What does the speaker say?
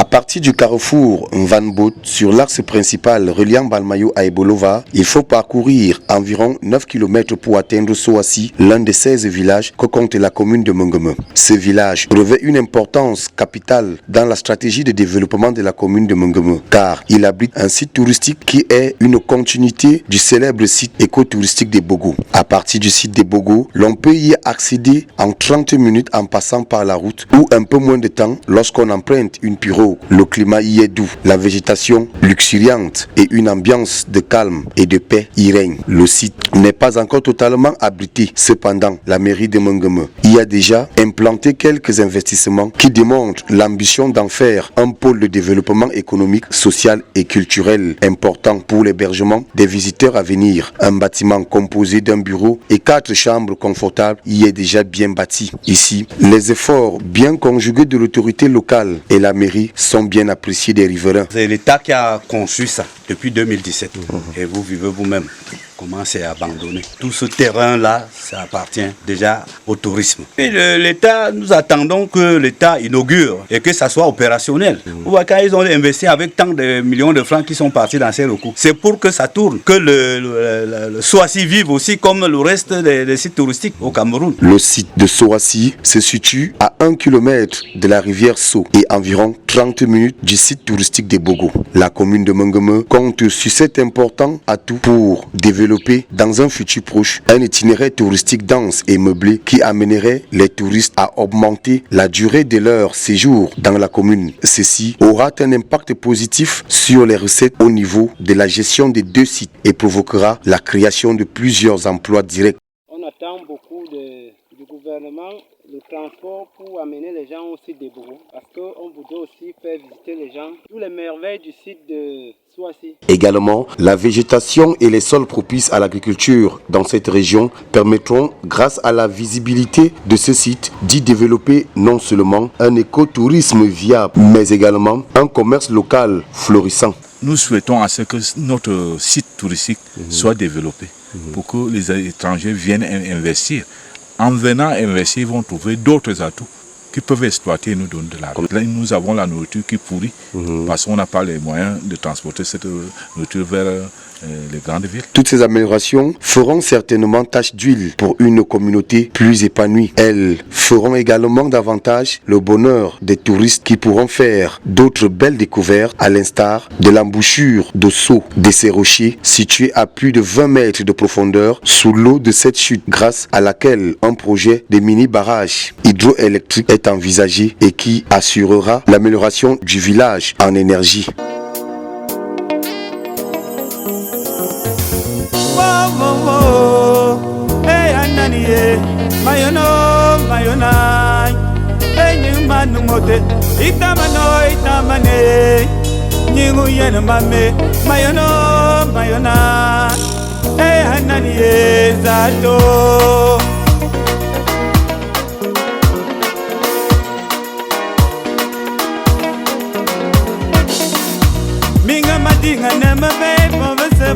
À partir du carrefour Mvanbot, sur l'axe principal reliant Balmayo à Ebolova, il faut parcourir environ 9 km pour atteindre Soassi, l'un des 16 villages que compte la commune de Mongome. Ce village revêt une importance capitale dans la stratégie de développement de la commune de Mongome, car il abrite un site touristique qui est une continuité du célèbre site écotouristique de Bogo. À partir du site de Bogo, l'on peut y accéder en 30 minutes en passant par la route ou un peu moins de temps lorsqu'on emprunte une pirogue. Le climat y est doux, la végétation luxuriante et une ambiance de calme et de paix y règne. Le site n'est pas encore totalement abrité. Cependant, la mairie de Mongome y a déjà implanté quelques investissements qui démontrent l'ambition d'en faire un pôle de développement économique, social et culturel important pour l'hébergement des visiteurs à venir. Un bâtiment composé d'un bureau et 4 chambres confortables y est déjà bien bâti. Ici, les efforts bien conjugués de l'autorité locale et la mairie sont bien appréciés des riverains. C'est l'État qui a conçu ça depuis 2017 et vous vivez vous-même. Comment c'est abandonné. Tout ce terrain-là, ça appartient déjà au tourisme. Et l'État, nous attendons que l'État inaugure et que ça soit opérationnel. Quand ils ont investi avec tant de millions de francs qui sont partis dans ces recours, c'est pour que ça tourne, que le Soassi vive aussi comme le reste des sites touristiques au Cameroun. Le site de Soassi se situe à 1 km de la rivière So et environ 30 minutes du site touristique de Bogo. La commune de Mongome compte sur cet important atout pour développer dans un futur proche un itinéraire touristique dense et meublé qui amènerait les touristes à augmenter la durée de leur séjour dans la commune. Ceci aura un impact positif sur les recettes au niveau de la gestion des 2 sites et provoquera la création de plusieurs emplois directs. On attend beaucoup du gouvernement le transport pour amener les gens au site de Bogo, parce qu'on voudrait aussi faire visiter les gens toutes les merveilles du site de Soassi. Également, la végétation et les sols propices à l'agriculture dans cette région permettront, grâce à la visibilité de ce site, d'y développer non seulement un écotourisme viable, mais également un commerce local florissant. Nous souhaitons à ce que notre site touristique soit développé pour que les étrangers viennent investir. En venant investir, ils vont trouver d'autres atouts qui peuvent exploiter et nous donner de l'argent. Là, nous avons la nourriture qui pourrit parce qu'on n'a pas les moyens de transporter cette nourriture vers les grandes villes. Toutes ces améliorations feront certainement tache d'huile pour une communauté plus épanouie. Elles feront également davantage le bonheur des touristes qui pourront faire d'autres belles découvertes, à l'instar de l'embouchure de Sceaux de ces rochers situés à plus de 20 mètres de profondeur sous l'eau de cette chute, grâce à laquelle un projet de mini-barrage hydroélectrique est envisagé et qui assurera l'amélioration du village en énergie. Minga madinga nema be mo se